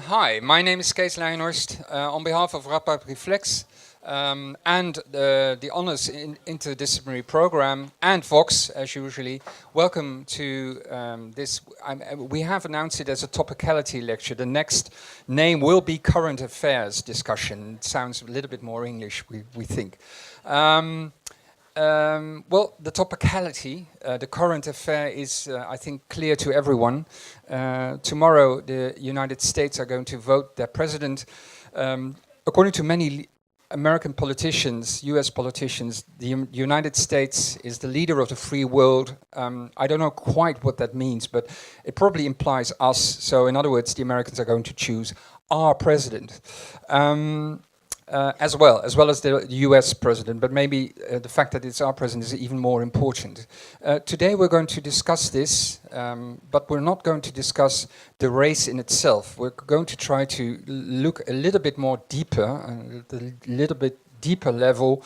Hi, my name is Cees Leijenhorst. On behalf of Radboud Reflex and the Honours Interdisciplinary Program and Vox, as usually, welcome to this. We have announced it as a Topicality lecture. The next name will be Current Affairs Discussion. It sounds a little bit more English, we think. Well, the topicality, the current affair is, I think, clear to everyone. Tomorrow, the United States are going to vote their president. According to many American politicians, US politicians, the United States is the leader of the free world. I don't know quite what that means, but it probably implies us. So in other words, the Americans are going to choose our president. As well as the US president, but maybe the fact that it's our president is even more important. Today we're going to discuss this, but we're not going to discuss the race in itself. We're going to try to look a little bit more deeper, a little bit deeper level.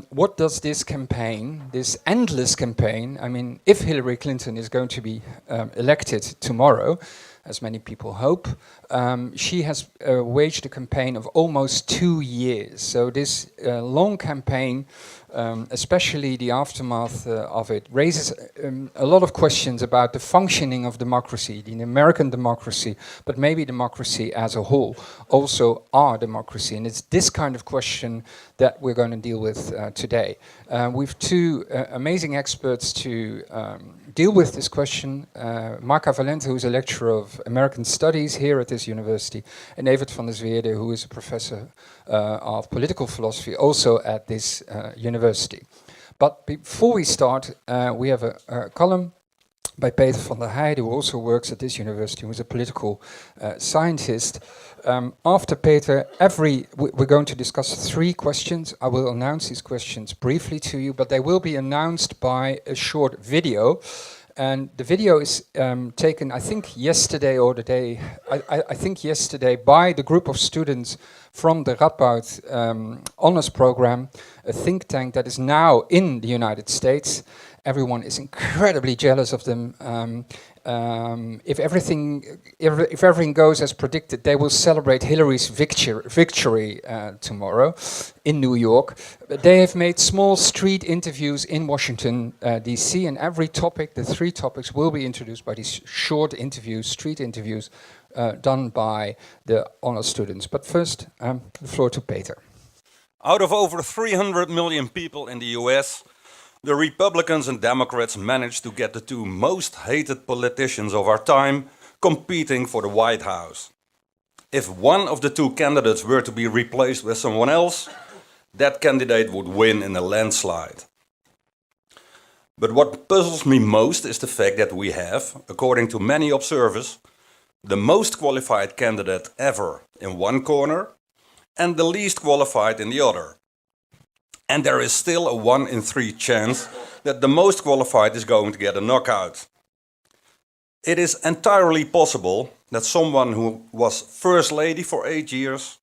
What does this campaign, this endless campaign, I mean, if Hillary Clinton is going to be elected tomorrow, as many people hope, she has waged a campaign of almost 2 years. So this long campaign, especially the aftermath of it, raises a lot of questions about the functioning of democracy, the American democracy, but maybe democracy as a whole, also our democracy. And it's this kind of question that we're going to deal with today. We've two amazing experts to deal with this question. Markha Valenta, who is a lecturer of American Studies here at this university, and Evert van der Zweerde, who is a professor of political philosophy also at this university. But before we start, we have a column by Peter van der Heijden, who also works at this university, who is a political scientist. After Peter, we're going to discuss 3 questions. I will announce these questions briefly to you, but they will be announced by a short video. And the video is taken, I think, yesterday or the day, I think yesterday, by the group of students from the Radboud Honours Program, a think tank that is now in the United States. Everyone is incredibly jealous of them. If everything goes as predicted, they will celebrate Hillary's victory tomorrow in New York. But they have made small street interviews in Washington, D.C., and every topic, the 3 topics, will be introduced by these short interviews, street interviews, done by the honor students. But first, the floor to Peter. Out of over 300 million people in the US, the Republicans and Democrats managed to get the 2 most hated politicians of our time competing for the White House. If one of the 2 candidates were to be replaced with someone else, that candidate would win in a landslide. But what puzzles me most is the fact that we have, according to many observers, the most qualified candidate ever in one corner and the least qualified in the other. And there is still a 1 in 3 chance that the most qualified is going to get a knockout. It is entirely possible that someone who was First Lady for 8 years,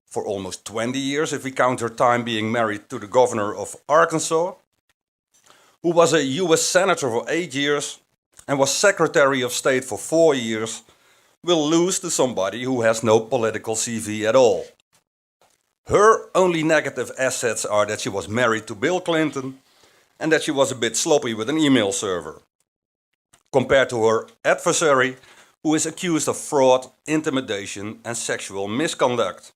for almost 20 years if we count her time being married to the governor of Arkansas, who was a US Senator for 8 years and was Secretary of State for 4 years, will lose to somebody who has no political CV at all. Her only negative assets are that she was married to Bill Clinton and that she was a bit sloppy with an email server, compared to her adversary, who is accused of fraud, intimidation and sexual misconduct,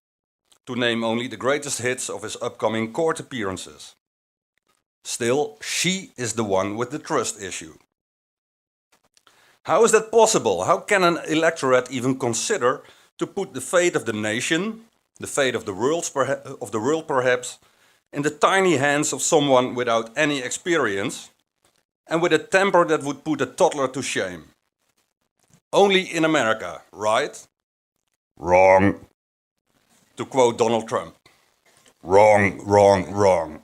to name only the greatest hits of his upcoming court appearances. Still, she is the one with the trust issue. How is that possible? How can an electorate even consider to put the fate of the nation, the fate of the world perhaps, in the tiny hands of someone without any experience and with a temper that would put a toddler to shame? Only in America, right? Wrong. To quote Donald Trump. Wrong, wrong, wrong.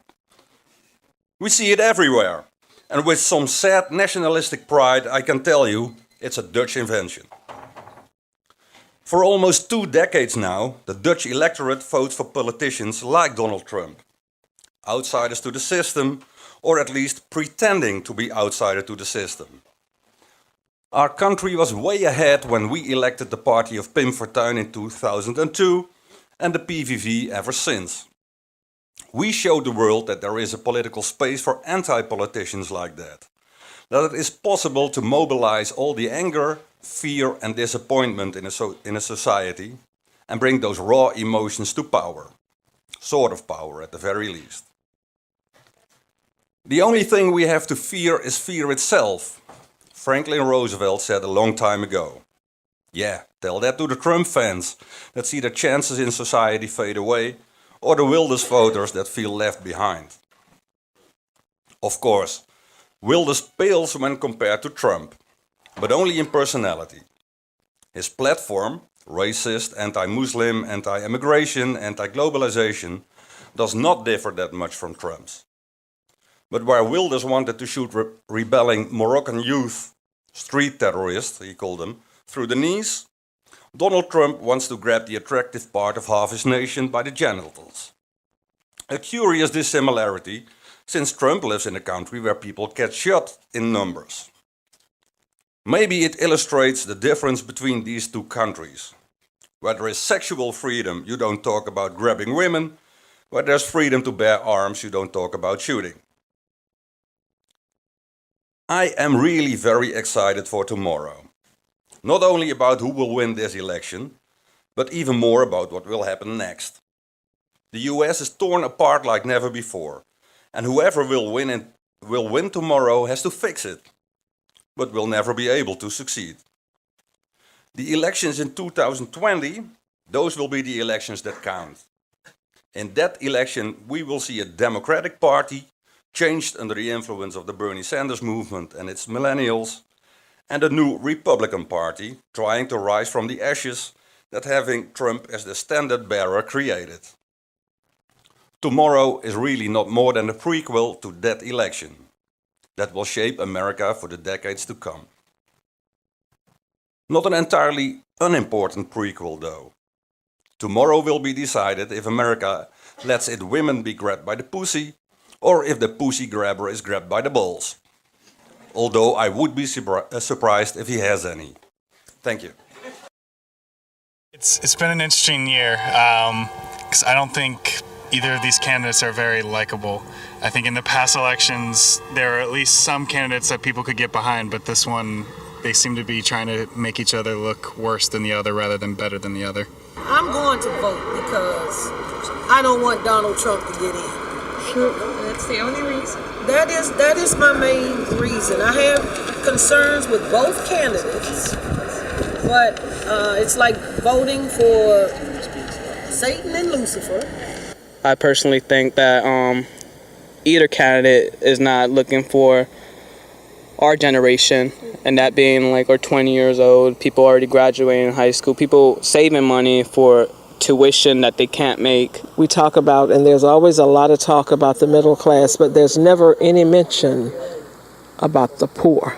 We see it everywhere. And with some sad nationalistic pride, I can tell you, it's a Dutch invention. For almost 2 decades now, the Dutch electorate votes for politicians like Donald Trump. Outsiders to the system, or at least pretending to be outsider to the system. Our country was way ahead when we elected the party of Pim Fortuyn in 2002 and the PVV ever since. We showed the world that there is a political space for anti-politicians like that it is possible to mobilize all the anger, fear and disappointment in a society and bring those raw emotions to power. Sort of power at the very least. The only thing we have to fear is fear itself. Franklin Roosevelt said a long time ago. Yeah, tell that to the Trump fans that see their chances in society fade away, or the Wilders voters that feel left behind. Of course, Wilders pales when compared to Trump, but only in personality. His platform, racist, anti-Muslim, anti-immigration, anti-globalization, does not differ that much from Trump's. But where Wilders wanted to shoot rebelling Moroccan youth, street terrorists, he called them, through the knees, Donald Trump wants to grab the attractive part of half his nation by the genitals. A curious dissimilarity, since Trump lives in a country where people get shot in numbers. Maybe it illustrates the difference between these two countries. Where there is sexual freedom, you don't talk about grabbing women. Where there's freedom to bear arms, you don't talk about shooting. I am really very excited for tomorrow. Not only about who will win this election, but even more about what will happen next. The US is torn apart like never before, and whoever will win tomorrow has to fix it, but will never be able to succeed. The elections in 2020, those will be the elections that count. In that election, we will see a Democratic Party changed under the influence of the Bernie Sanders movement and its millennials, and a new Republican Party trying to rise from the ashes that having Trump as the standard bearer created. Tomorrow is really not more than a prequel to that election that will shape America for the decades to come. Not an entirely unimportant prequel though. Tomorrow will be decided if America lets its women be grabbed by the pussy or if the pussy grabber is grabbed by the balls. Although I would be surprised if he has any. Thank you. It's been an interesting year because I don't think either of these candidates are very likable. I think in the past elections there are at least some candidates that people could get behind, but this one they seem to be trying to make each other look worse than the other rather than better than the other. I'm going to vote because I don't want Donald Trump to get in. Sure, that's the only reason. That is my main reason. I have concerns with both candidates, but it's like voting for Satan and Lucifer. I personally think that either candidate is not looking for our generation, and that being like we're 20 years old, people already graduating high school, people saving money for tuition that they can't make. We talk about, and there's always a lot of talk about the middle class, but there's never any mention about the poor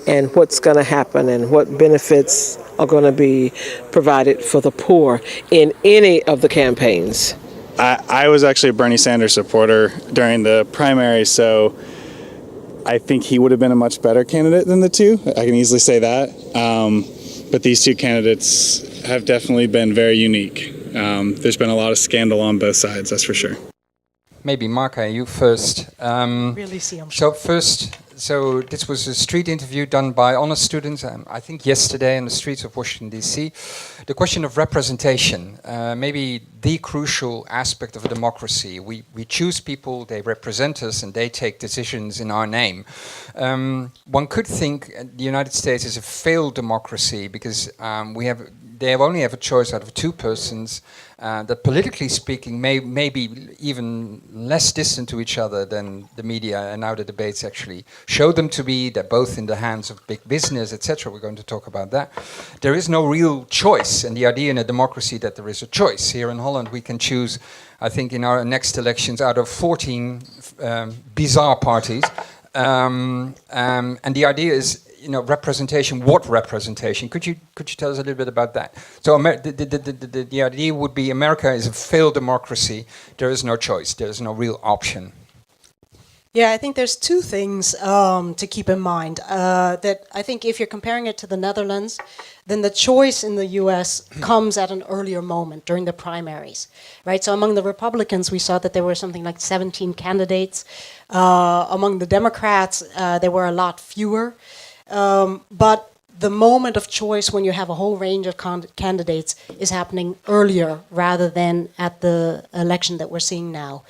and what's going to happen and what benefits are going to be provided for the poor in any of the campaigns. I was actually a Bernie Sanders supporter during the primary, so I think he would have been a much better candidate than the two. I can easily say that. But these two candidates have definitely been very unique. There's been a lot of scandal on both sides, that's for sure. Maybe Markha, you first. Really see him. So this was a street interview done by honor students, I think yesterday in the streets of Washington, D.C. The question of representation, maybe the crucial aspect of a democracy. We choose people, they represent us, and they take decisions in our name. One could think the United States is a failed democracy because they only have a choice out of two persons that politically speaking may be even less distant to each other than the media and now the debates actually show them to be. They're both in the hands of big business, etc. We're going to talk about that. There is no real choice, and the idea in a democracy that there is a choice. Here in Holland we can choose, I think in our next elections, out of 14 bizarre parties. And the idea is, representation. What representation? Could you tell us a little bit about that? So the idea would be America is a failed democracy. There is no choice. There is no real option. Yeah, I think there's two things to keep in mind. That I think if you're comparing it to the Netherlands, then the choice in the US comes at an earlier moment during the primaries, right? So among the Republicans, we saw that there were something like 17 candidates. Among the Democrats, there were a lot fewer. But the moment of choice when you have a whole range of candidates is happening earlier rather than at the election that we're seeing now.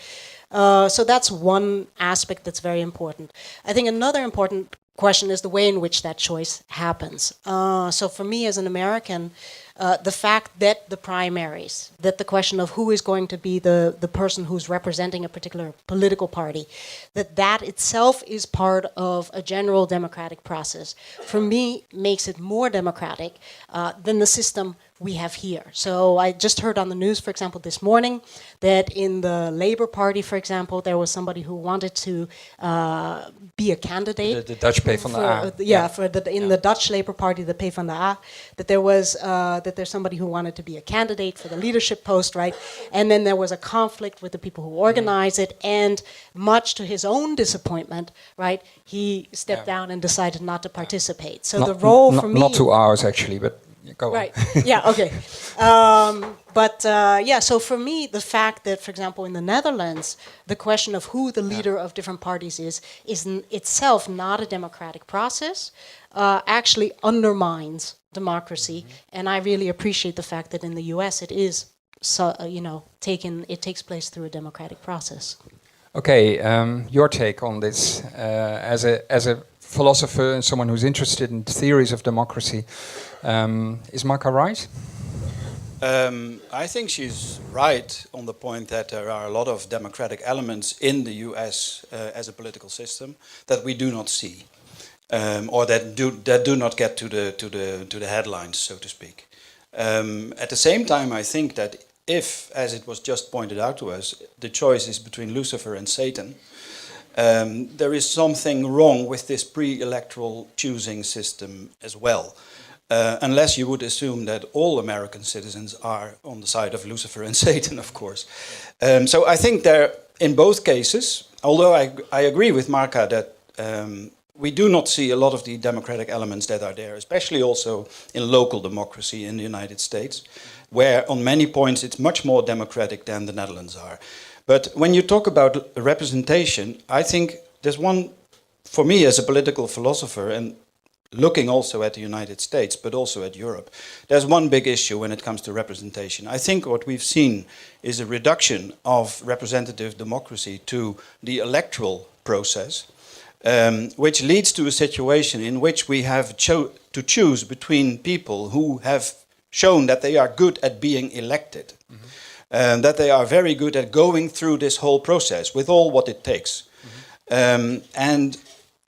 So that's one aspect that's very important. I think another important question is the way in which that choice happens. So for me as an American, the fact that the primaries, that the question of who is going to be the person who's representing a particular political party, that itself is part of a general democratic process, for me makes it more democratic than the system we have here. So I just heard on the news, for example, this morning, that in the Labour Party, for example, there was somebody who wanted to be a candidate. The Dutch PvdA. In the Dutch Labour Party, the PvdA, that there was that there's somebody who wanted to be a candidate for the leadership post, right? And then there was a conflict with the people who organized it, and much to his own disappointment, right, he stepped down and decided not to participate. So the role for me... Not 2 hours, actually, but go on. Right, yeah, okay. So for me, the fact that, for example, in the Netherlands, the question of who the leader of different parties is itself not a democratic process, actually undermines democracy. And I really appreciate the fact that in the US it is, it takes place through a democratic process. Okay, your take on this as a philosopher and someone who's interested in theories of democracy. Is Markha right? I think she's right on the point that there are a lot of democratic elements in the US as a political system that we do not see, or that do not get to the headlines, so to speak. At the same time, I think that if, as it was just pointed out to us, the choice is between Lucifer and Satan, there is something wrong with this pre-electoral choosing system as well. Unless you would assume that all American citizens are on the side of Lucifer and Satan, of course. So I think there, in both cases, although I agree with Markha that we do not see a lot of the democratic elements that are there, especially also in local democracy in the United States, where on many points it's much more democratic than the Netherlands are. But when you talk about representation, I think there's one, for me as a political philosopher, and looking also at the United States, but also at Europe, there's one big issue when it comes to representation. I think what we've seen is a reduction of representative democracy to the electoral process, which leads to a situation in which we have to choose between people who have shown that they are good at being elected, that they are very good at going through this whole process with all what it takes. And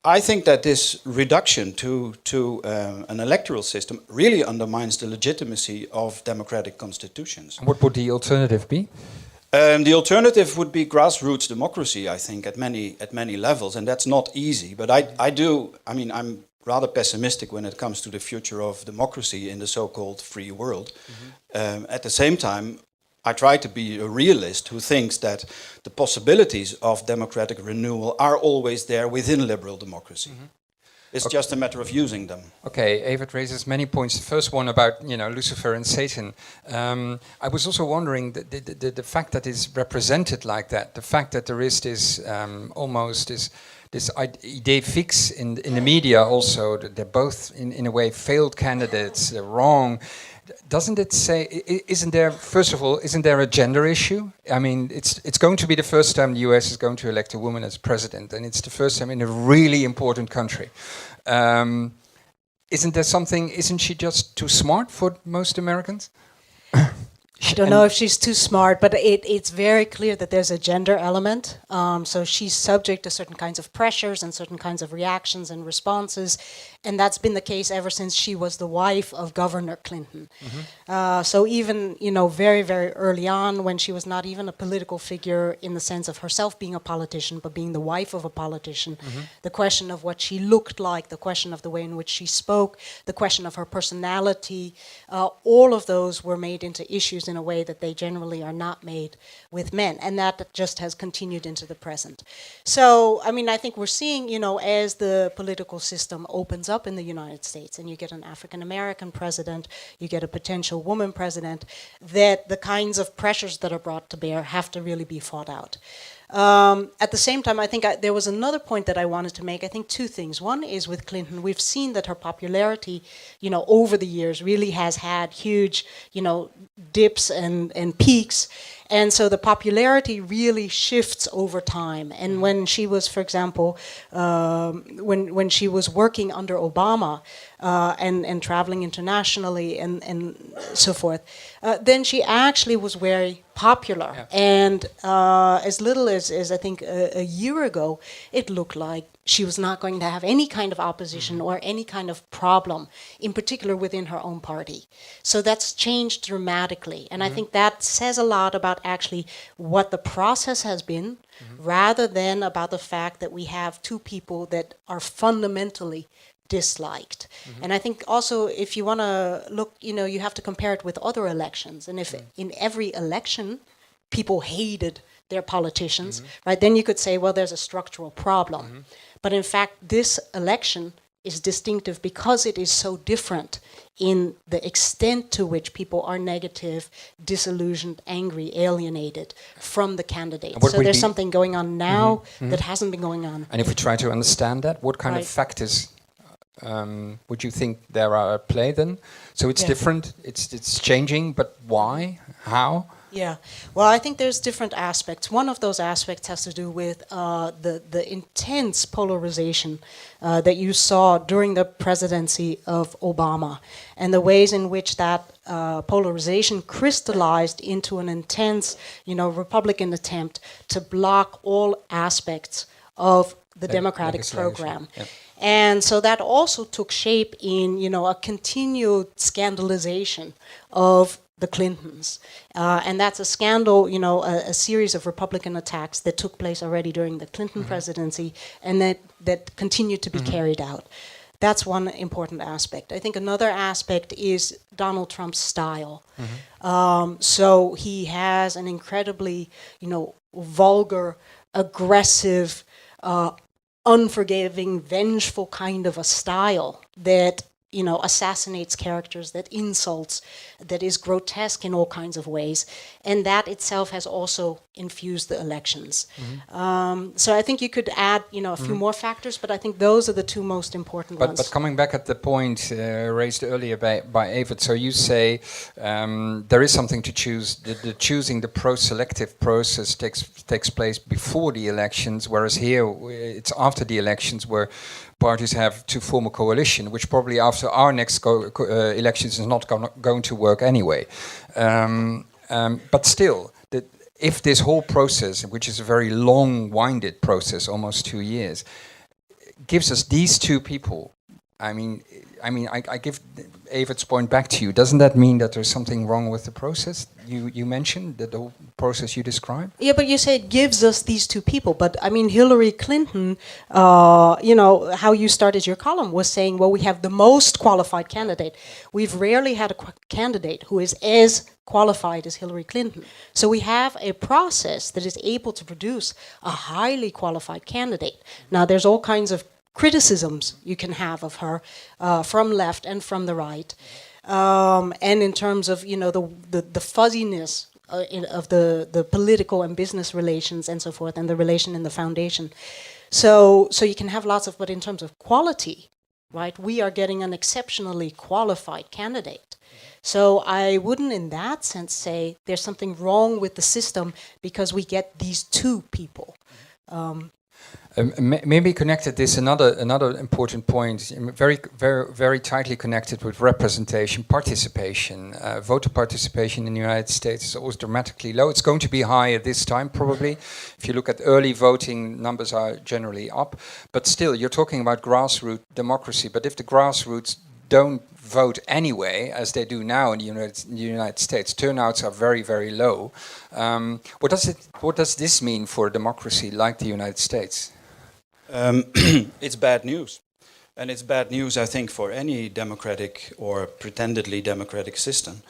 I think that this reduction to an electoral system really undermines the legitimacy of democratic constitutions. What would the alternative be? The alternative would be grassroots democracy, I think, at many levels, and that's not easy. But I'm rather pessimistic when it comes to the future of democracy in the so-called free world. At the same time, I try to be a realist who thinks that the possibilities of democratic renewal are always there within liberal democracy. It's just a matter of using them. Okay, Evert raises many points. The first one about Lucifer and Satan. I was also wondering the fact that it's represented like that, the fact that there is this almost this idea fix in the media also, that they're both in a way failed candidates, they're wrong. Doesn't it say, isn't there a gender issue? I mean, it's going to be the first time the US is going to elect a woman as president, and it's the first time in a really important country. Isn't she just too smart for most Americans? I don't know if she's too smart, but it's very clear that there's a gender element. So she's subject to certain kinds of pressures and certain kinds of reactions and responses. And that's been the case ever since she was the wife of Governor Clinton. So even, very, very early on, when she was not even a political figure in the sense of herself being a politician, but being the wife of a politician, the question of what she looked like, the question of the way in which she spoke, the question of her personality, all of those were made into issues perspectives in a way that they generally are not made with men. And that just has continued into the present. So, I mean, I think we're seeing, you know, as the political system opens up in the United States and you get an African American president, you get a potential woman president, that the kinds of pressures that are brought to bear have to really be fought out. At the same time, I think there was another point that I wanted to make. I think two things. One is with Clinton, we've seen that her popularity, you know, over the years really has had huge, you know, dips and peaks. And so the popularity really shifts over time. And when she was, for example, when she was working under Obama and traveling internationally and so forth, then she actually was very popular. Yeah. And as little as I think a year ago, it looked like she was not going to have any kind of opposition or any kind of problem, in particular within her own party. So that's changed dramatically. And I think that says a lot about actually what the process has been, rather than about the fact that we have two people that are fundamentally disliked. And I think also if you want to look, you know, you have to compare it with other elections. And if in every election people hated their politicians, right, then you could say, well, there's a structural problem. But in fact, this election is distinctive because it is so different in the extent to which people are negative, disillusioned, angry, alienated from the candidate. So there's something going on now that hasn't been going on. And if we try to understand that, what kind of factors would you think there are at play then? So it's different, it's changing, but why? How? Yeah, well, I think there's different aspects. One of those aspects has to do with the intense polarization that you saw during the presidency of Obama, and the ways in which that polarization crystallized into an intense, you know, Republican attempt to block all aspects of the Democratic program. Yep. And so that also took shape in, you know, a continued scandalization of the Clintons. And that's a scandal, you know, a series of Republican attacks that took place already during the Clinton presidency and that continued to be carried out. That's one important aspect. I think another aspect is Donald Trump's style. So he has an incredibly, you know, vulgar, aggressive, unforgiving, vengeful kind of a style that, you know, assassinates characters, that insults, that is grotesque in all kinds of ways. And that itself has also infused the elections. So I think you could add, you know, a few more factors, but I think those are the two most important ones. But coming back at the point raised earlier by Evert, so you say there is something to choose. The choosing the pro-selective process takes place before the elections, whereas here it's after the elections where parties have to form a coalition, which probably after our next elections is not going to work anyway. But still, if this whole process, which is a very long-winded process, almost 2 years, gives us these two people, I give Evert's point back to you. Doesn't that mean that there's something wrong with the process you mentioned, the whole process you described? Yeah, but you say it gives us these two people. But I mean, Hillary Clinton, you know, how you started your column was saying, well, we have the most qualified candidate. We've rarely had a candidate who is as qualified as Hillary Clinton. So we have a process that is able to produce a highly qualified candidate. Now, there's all kinds of criticisms you can have of her from left and from the right, and in terms of, you know, the fuzziness of the political and business relations and so forth, and the relation in the foundation. So you can have lots of, but in terms of quality, right, we are getting an exceptionally qualified candidate. So I wouldn't in that sense say there's something wrong with the system because we get these two people. Maybe connected this another important point, very very tightly connected with representation, participation. Voter participation in the United States is always dramatically low. It's going to be higher this time probably. If you look at early voting, numbers are generally up. But still, you're talking about grassroots democracy. But if the grassroots don't vote anyway, as they do now in the United States, turnouts are very, very low. What does this mean for a democracy like the United States? It's bad news. And it's bad news, I think, for any democratic or pretendedly democratic system.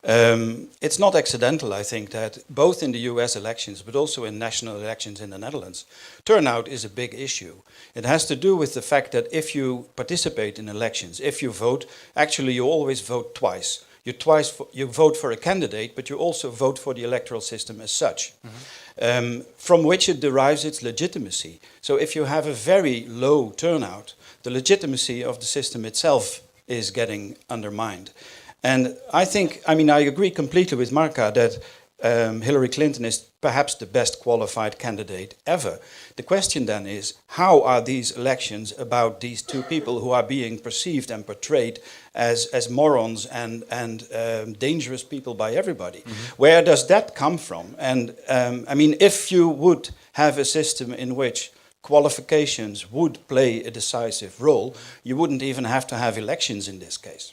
It's not accidental, I think, that both in the US elections, but also in national elections in the Netherlands, turnout is a big issue. It has to do with the fact that if you participate in elections, if you vote, actually you always vote twice. You vote for a candidate, but you also vote for the electoral system as such, from which it derives its legitimacy. So if you have a very low turnout, the legitimacy of the system itself is getting undermined. And I agree completely with Markha that Hillary Clinton is perhaps the best qualified candidate ever. The question then is, how are these elections about these two people who are being perceived and portrayed as morons and dangerous people by everybody? Where does that come from? And if you would have a system in which qualifications would play a decisive role, you wouldn't even have to have elections in this case.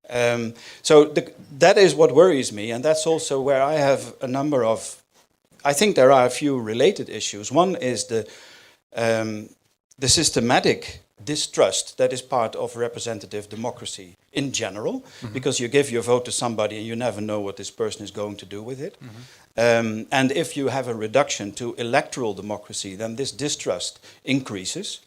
That is what worries me, and that's also where I have a number of... I think there are a few related issues. One is the systematic distrust that is part of representative democracy in general, because you give your vote to somebody and you never know what this person is going to do with it. And if you have a reduction to electoral democracy, then this distrust increases.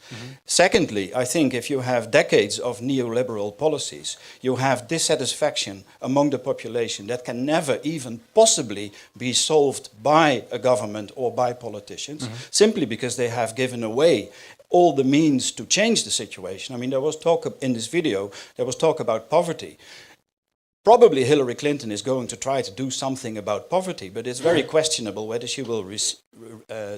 Secondly, I think if you have decades of neoliberal policies, you have dissatisfaction among the population that can never even possibly be solved by a government or by politicians, simply because they have given away all the means to change the situation. I mean, there was talk in this video, there was talk about poverty. Probably Hillary Clinton is going to try to do something about poverty, but it's very questionable whether she will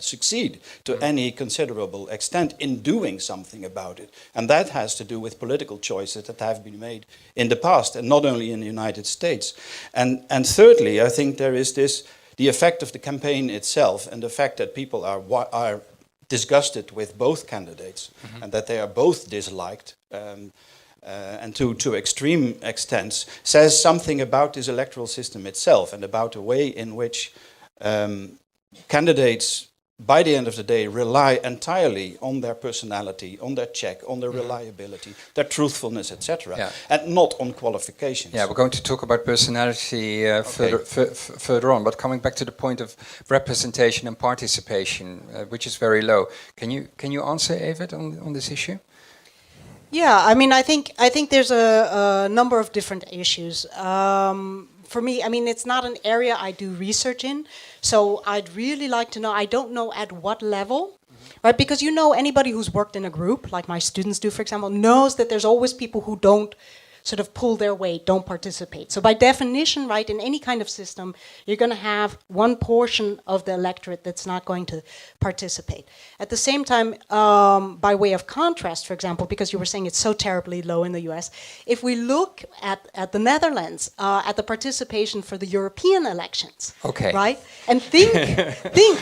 succeed to any considerable extent in doing something about it. And that has to do with political choices that have been made in the past, and not only in the United States. And thirdly, I think there is the effect of the campaign itself, and the fact that people are disgusted with both candidates, and that they are both disliked, and to extreme extents, says something about this electoral system itself and about the way in which candidates, by the end of the day, rely entirely on their personality, on their check, on their reliability, their truthfulness, etc., and not on qualifications. Yeah, we're going to talk about personality further on, but coming back to the point of representation and participation, which is very low. Can you answer, Evert, on this issue? Yeah, I mean, I think there's a number of different issues. For me, I mean, it's not an area I do research in, so I'd really like to know. I don't know at what level, right? Because anybody who's worked in a group, like my students do, for example, knows that there's always people who don't sort of pull their weight, don't participate. So by definition, right, in any kind of system, you're going to have one portion of the electorate that's not going to participate. At the same time, by way of contrast, for example, because you were saying it's so terribly low in the US, if we look at the Netherlands, at the participation for the European elections, right, and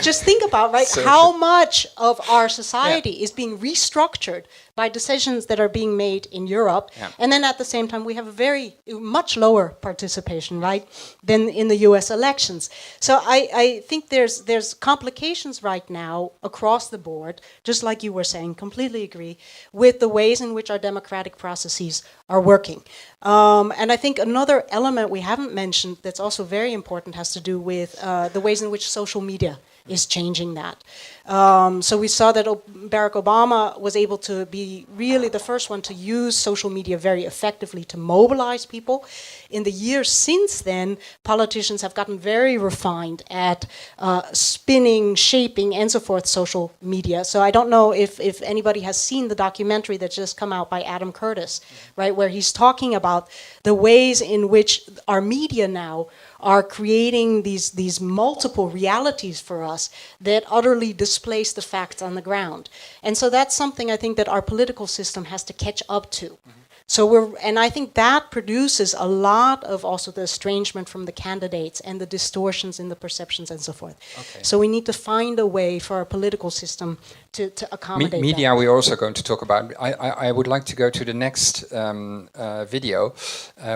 just think about, right, how much of our society is being restructured by decisions that are being made in Europe, and then at the same time we have a much lower participation, right, than in the U.S. elections. So I think there's complications right now across the board, just like you were saying, completely agree, with the ways in which our democratic processes are working. And I think another element we haven't mentioned that's also very important has to do with the ways in which social media is changing that. So we saw that Barack Obama was able to be really the first one to use social media very effectively to mobilize people. In the years since then, politicians have gotten very refined at spinning, shaping, and so forth social media. So I don't know if anybody has seen the documentary that's just come out by Adam Curtis, right, where he's talking about the ways in which our media now are creating these multiple realities for us that utterly displace the facts on the ground. And so that's something I think that our political system has to catch up to. So and I think that produces a lot of also the estrangement from the candidates and the distortions in the perceptions and so forth. So we need to find a way for our political system to accommodate media that. we're also going to talk about. I would like to go to the next video,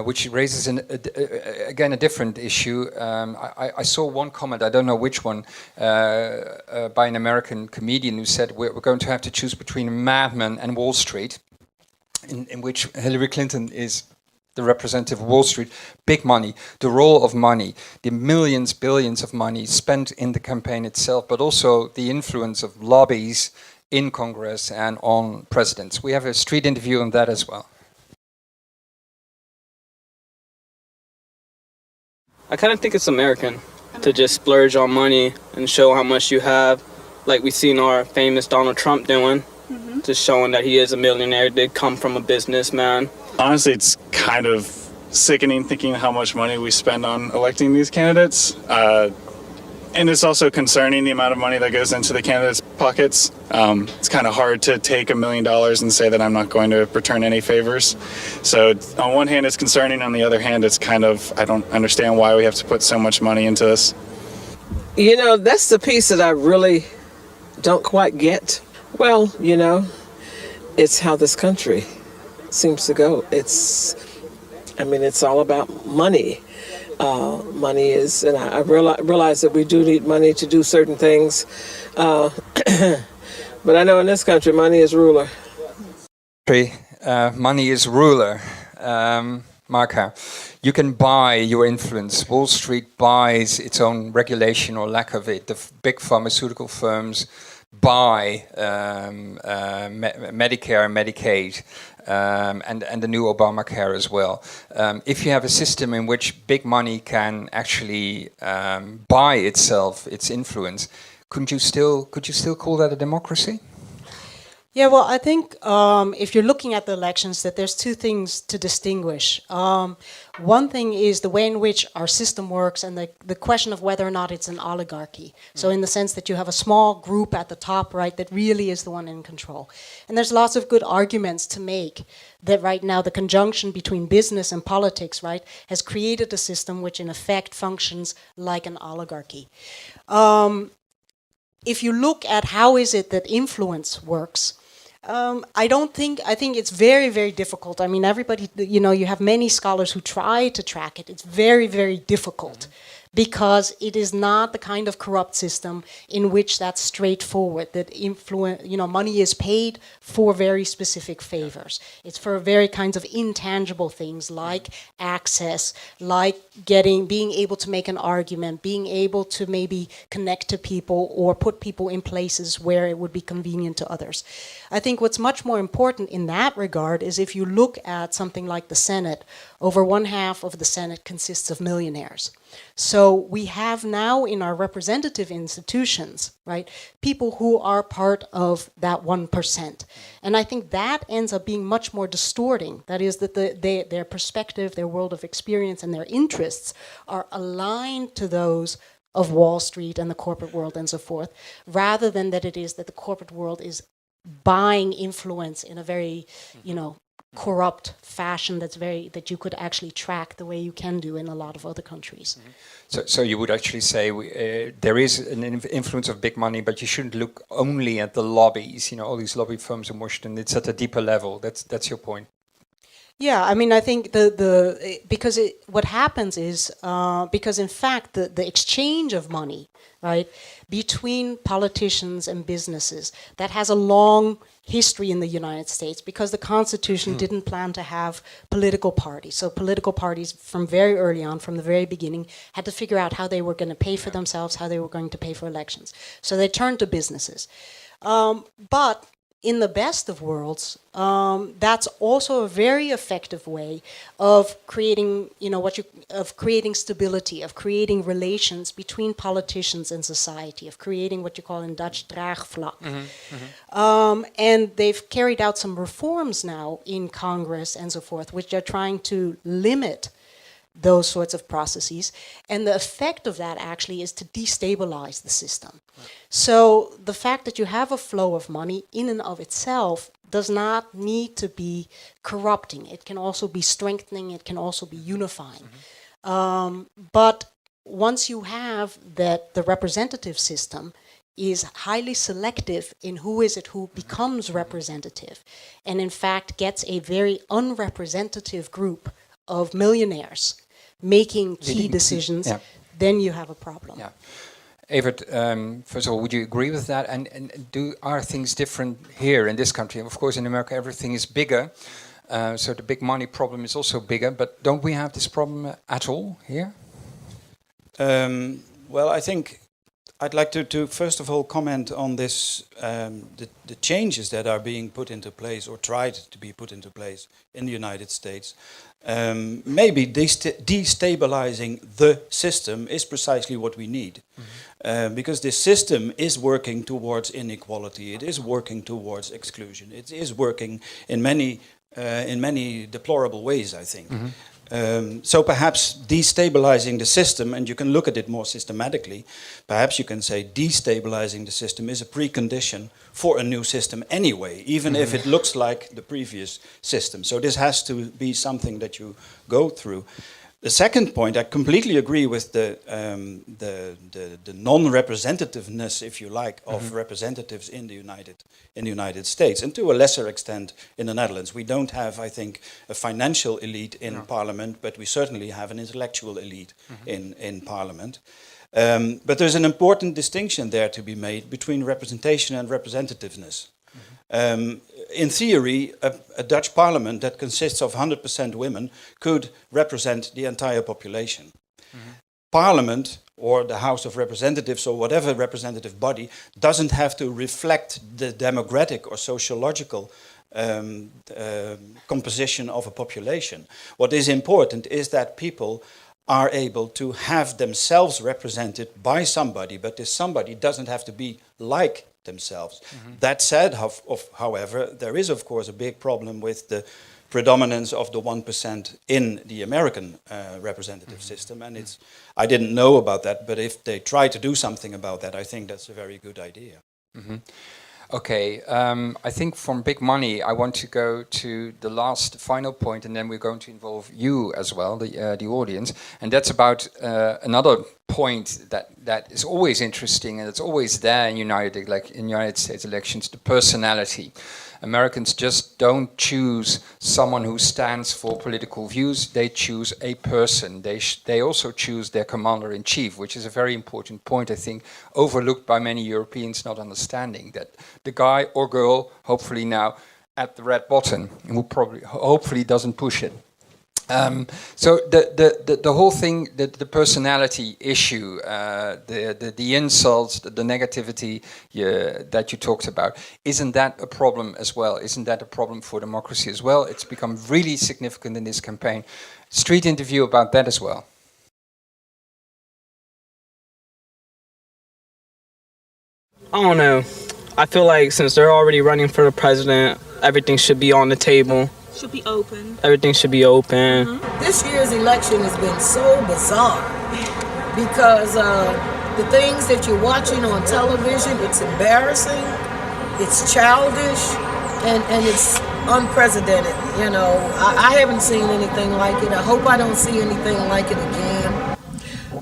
which raises again a different issue. I saw one comment, I don't know which one, by an American comedian who said we're going to have to choose between Mad Men and Wall Street, in which Hillary Clinton is the representative of Wall Street, big money, the role of money, the millions, billions of money spent in the campaign itself, but also the influence of lobbies in Congress and on presidents. We have a street interview on that as well. I kind of think it's American to just splurge on money and show how much you have, like we've seen our famous Donald Trump doing, just showing that he is a millionaire, did come from a businessman. Honestly, it's kind of sickening thinking how much money we spend on electing these candidates. And it's also concerning the amount of money that goes into the candidates' pockets. It's kind of hard to take $1 million and say that I'm not going to return any favors. So on one hand, it's concerning. On the other hand, it's kind of, I don't understand why we have to put so much money into this. You know, that's the piece that I really don't quite get. Well, you know, it's how this country seems to go. It's all about money. Money is, and I realize that we do need money to do certain things. But I know in this country, money is ruler. Money is ruler. Markha, you can buy your influence. Wall Street buys its own regulation or lack of it. The big pharmaceutical firms buy Medicare and Medicaid. And the new Obamacare as well. If you have a system in which big money can actually buy itself its influence, could you still call that a democracy? Yeah, well, I think if you're looking at the elections, that there's two things to distinguish. One thing is the way in which our system works and the question of whether or not it's an oligarchy. So in the sense that you have a small group at the top, right, that really is the one in control. And there's lots of good arguments to make that right now the conjunction between business and politics, right, has created a system which in effect functions like an oligarchy. If you look at how is it that influence works, I think it's very, very difficult. I mean, everybody, you know, you have many scholars who try to track it. It's very, very difficult because it is not the kind of corrupt system in which that's straightforward, that money is paid for very specific favors. It's for very kinds of intangible things like access, like being able to make an argument, being able to maybe connect to people or put people in places where it would be convenient to others. I think what's much more important in that regard is if you look at something like the Senate, over 1/2 of the Senate consists of millionaires. So we have now in our representative institutions, right, people who are part of that 1%. And I think that ends up being much more distorting. That is that their perspective, their world of experience and their interests are aligned to those of Wall Street and the corporate world and so forth, rather than that it is that the corporate world is buying influence in a very, corrupt fashion that you could actually track the way you can do in a lot of other countries. So you would actually say there is an influence of big money, but you shouldn't look only at the lobbies, all these lobby firms in Washington. It's at a deeper level. That's your point. Yeah, I mean, I think what happens is because in fact the exchange of money, right, between politicians and businesses, that has a long history in the United States because the Constitution didn't plan to have political parties. So political parties from very early on, from the very beginning, had to figure out how they were going to pay for themselves, how they were going to pay for elections. So they turned to businesses. But in the best of worlds, that's also a very effective way of creating, creating stability, of creating relations between politicians and society, of creating what you call in Dutch draagvlak. And they've carried out some reforms now in Congress and so forth, which are trying to limit those sorts of processes. And the effect of that actually is to destabilize the system. Right. So the fact that you have a flow of money in and of itself does not need to be corrupting. It can also be strengthening. It can also be unifying. But once you have that the representative system is highly selective in who becomes representative, and in fact gets a very unrepresentative group of millionaires making key decisions, then you have a problem. Yeah. Evert, first of all, would you agree with that? And are things different here in this country? Of course, in America, everything is bigger. So the big money problem is also bigger, but don't we have this problem at all here? Well, I think I'd like to first of all comment on this, the changes that are being put into place or tried to be put into place in the United States. Maybe destabilizing the system is precisely what we need. Because this system is working towards inequality, it is working towards exclusion, it is working in many deplorable ways, I think. So perhaps destabilizing the system, and you can look at it more systematically, perhaps you can say destabilizing the system is a precondition for a new system anyway, even if it looks like the previous system. So this has to be something that you go through. The second point, I completely agree with the non-representativeness, if you like, of representatives in the United States, and to a lesser extent in the Netherlands. We don't have, I think, a financial elite in Parliament, but we certainly have an intellectual elite in Parliament. But there's an important distinction there to be made between representation and representativeness. In theory, a Dutch parliament that consists of 100% women could represent the entire population. Parliament, or the House of Representatives, or whatever representative body, doesn't have to reflect the demographic or sociological composition of a population. What is important is that people are able to have themselves represented by somebody, but this somebody doesn't have to be like themselves. That said, however, there is of course a big problem with the predominance of the 1% in the American representative system, and I didn't know about that, but if they try to do something about that, I think that's a very good idea. Okay, I think from big money, I want to go to the last final point, and then we're going to involve you as well, the audience, and that's about another point that is always interesting, and it's always there in United States elections, the personality. Americans just don't choose someone who stands for political views. They choose a person. They also choose their commander-in-chief, which is a very important point, I think, overlooked by many Europeans not understanding that the guy or girl, hopefully now at the red button, who hopefully doesn't push it. So the whole thing, the personality issue, the insults, the negativity that you talked about, isn't that a problem as well? Isn't that a problem for democracy as well? It's become really significant in this campaign. Street interview about that as well. I don't know. I feel like since they're already running for the president, everything should be on the table. Should be open. Everything should be open. This year's election has been so bizarre because the things that you're watching on television, it's embarrassing, it's childish, and it's unprecedented. You know, I haven't seen anything like it. I hope I don't see anything like it again.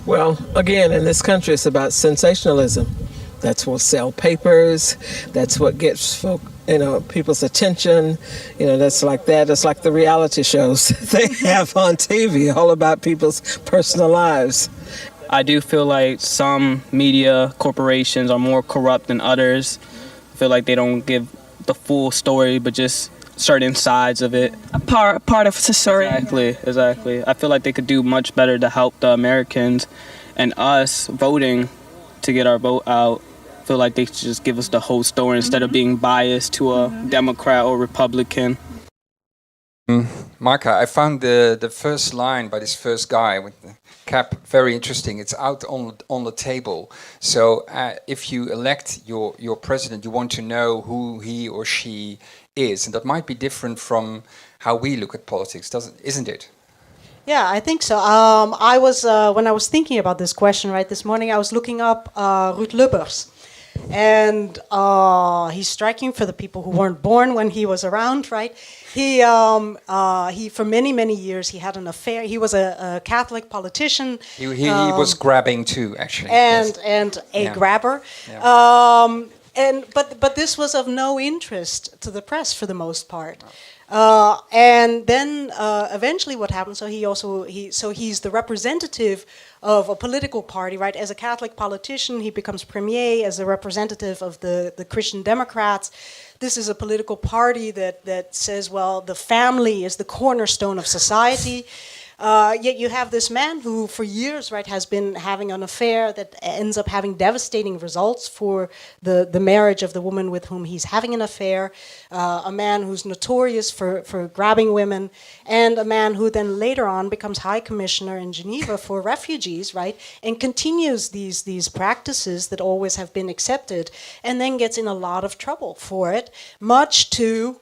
Well, again, in this country, it's about sensationalism. That's what sells papers. That's what gets people's attention. That's like that. It's like the reality shows they have on TV, all about people's personal lives. I do feel like some media corporations are more corrupt than others. I feel like they don't give the full story, but just certain sides of it. A part of society. Exactly. I feel like they could do much better to help the Americans and us voting to get our vote out. I feel like they should just give us the whole story instead of being biased to a Democrat or Republican. Markha, I found the first line by this first guy with the cap very interesting. It's out on the table. So if you elect your president, you want to know who he or she is. And that might be different from how we look at politics, isn't it? Yeah, I think so. When I was thinking about this question this morning, I was looking up Ruud Lubbers. And he's striking for the people who weren't born when he was around, right? He for many years, he had an affair. He was a Catholic politician. He was grabbing too, actually. And a grabber. Yeah. But this was of no interest to the press for the most part. And then eventually what happened, he's the representative of a political party, right? As a Catholic politician, he becomes premier as a representative of the Christian Democrats. This is a political party that says, well, the family is the cornerstone of society. Yet you have this man who, for years, right, has been having an affair that ends up having devastating results for the marriage of the woman with whom he's having an affair, a man who's notorious for grabbing women, and a man who then later on becomes High Commissioner in Geneva for refugees, right, and continues these practices that always have been accepted, and then gets in a lot of trouble for it, much to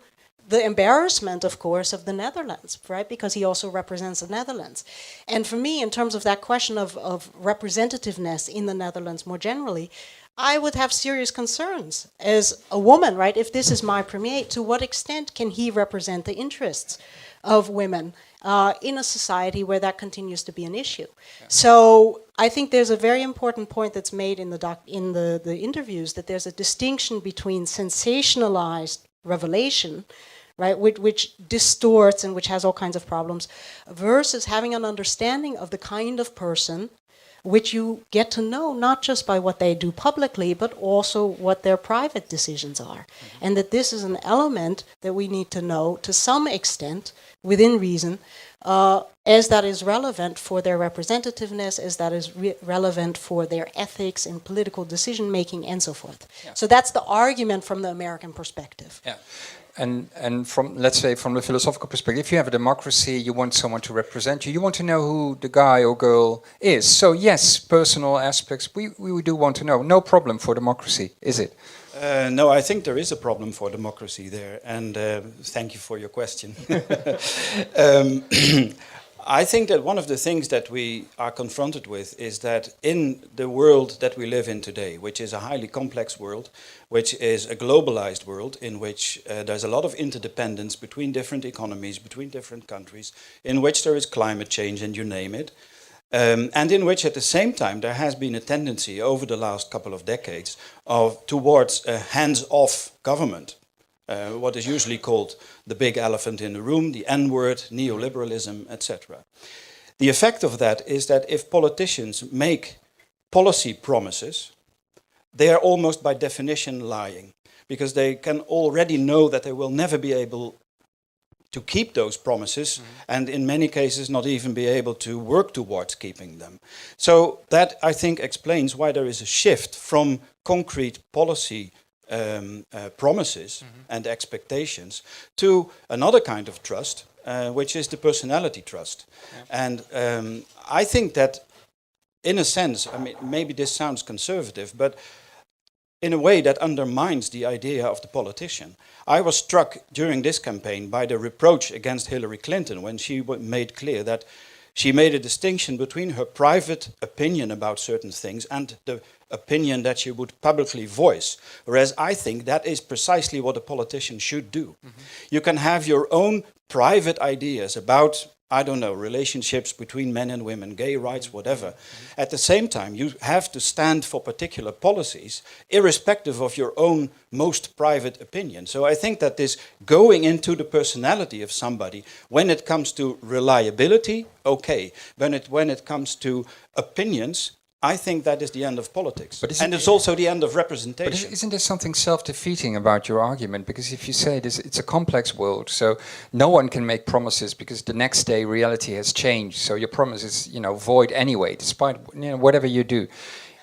the embarrassment, of course, of the Netherlands, right? Because he also represents the Netherlands. And for me, in terms of that question of representativeness in the Netherlands more generally, I would have serious concerns as a woman, right? If this is my premier, to what extent can he represent the interests of women in a society where that continues to be an issue? Yeah. So I think there's a very important point that's made in the interviews, that there's a distinction between sensationalized revelation, right, which distorts and which has all kinds of problems, versus having an understanding of the kind of person which you get to know not just by what they do publicly, but also what their private decisions are. Mm-hmm. And that this is an element that we need to know to some extent, within reason, as that is relevant for their representativeness, as that is relevant for their ethics and political decision-making, and so forth. Yeah. So that's the argument from the American perspective. Yeah. And from, let's say, from the philosophical perspective, if you have a democracy, you want someone to represent you. You want to know who the guy or girl is. So yes, personal aspects, we do want to know. No problem for democracy, is it? No, I think there is a problem for democracy there. And thank you for your question. I think that one of the things that we are confronted with is that in the world that we live in today, which is a highly complex world, which is a globalized world in which there's a lot of interdependence between different economies, between different countries, in which there is climate change and you name it, and in which at the same time there has been a tendency over the last couple of decades towards a hands-off government. What is usually called the big elephant in the room, the N-word, neoliberalism, etc. The effect of that is that if politicians make policy promises, they are almost by definition lying, because they can already know that they will never be able to keep those promises, and in many cases not even be able to work towards keeping them. So that, I think, explains why there is a shift from concrete policy promises and expectations to another kind of trust, which is the personality trust. Yeah. And I think that, in a sense, I mean, maybe this sounds conservative, but in a way that undermines the idea of the politician. I was struck during this campaign by the reproach against Hillary Clinton when she made clear that she made a distinction between her private opinion about certain things and the opinion that she would publicly voice. Whereas I think that is precisely what a politician should do. Mm-hmm. You can have your own private ideas about, I don't know, relationships between men and women, gay rights, whatever. Mm-hmm. At the same time, you have to stand for particular policies, irrespective of your own most private opinion. So I think that this going into the personality of somebody, when it comes to reliability, okay. When it comes to opinions, I think that is the end of politics. And it's also the end of representation. But isn't there something self-defeating about your argument? Because if you say this, it's a complex world, so no one can make promises because the next day reality has changed. So your promise is, void anyway, despite whatever you do.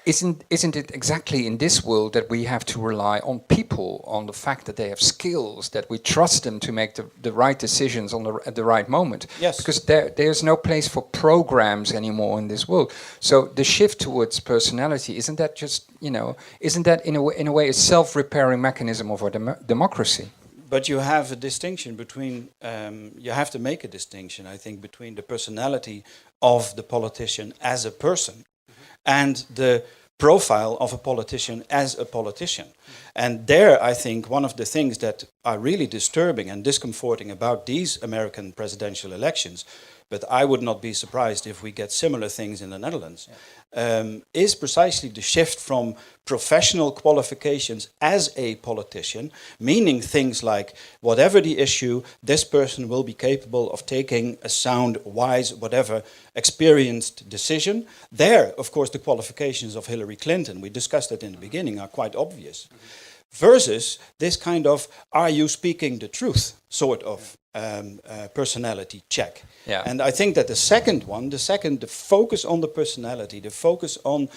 Isn't it exactly in this world that we have to rely on people, on the fact that they have skills, that we trust them to make the right decisions at the right moment? Yes. Because there's no place for programs anymore in this world. So the shift towards personality, isn't that just, isn't that in a way a self-repairing mechanism of our democracy? But you have a distinction between, you have to make a distinction, I think, between the personality of the politician as a person and the profile of a politician as a politician. And there, I think, one of the things that are really disturbing and discomforting about these American presidential elections, but I would not be surprised if we get similar things in the Netherlands, is precisely the shift from professional qualifications as a politician, meaning things like whatever the issue, this person will be capable of taking a sound, wise, whatever, experienced decision. There, of course, the qualifications of Hillary Clinton, we discussed it in the beginning, are quite obvious. Versus this kind of, are you speaking the truth, sort of personality check. Yeah. And I think that the second one, the focus on the personality, the focus on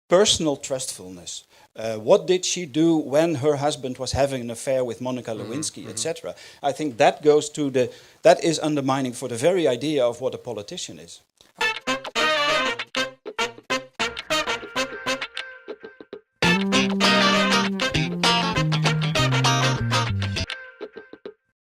personal trustfulness. What did she do when her husband was having an affair with Monica Lewinsky, etc.? I think that goes to that is undermining for the very idea of what a politician is.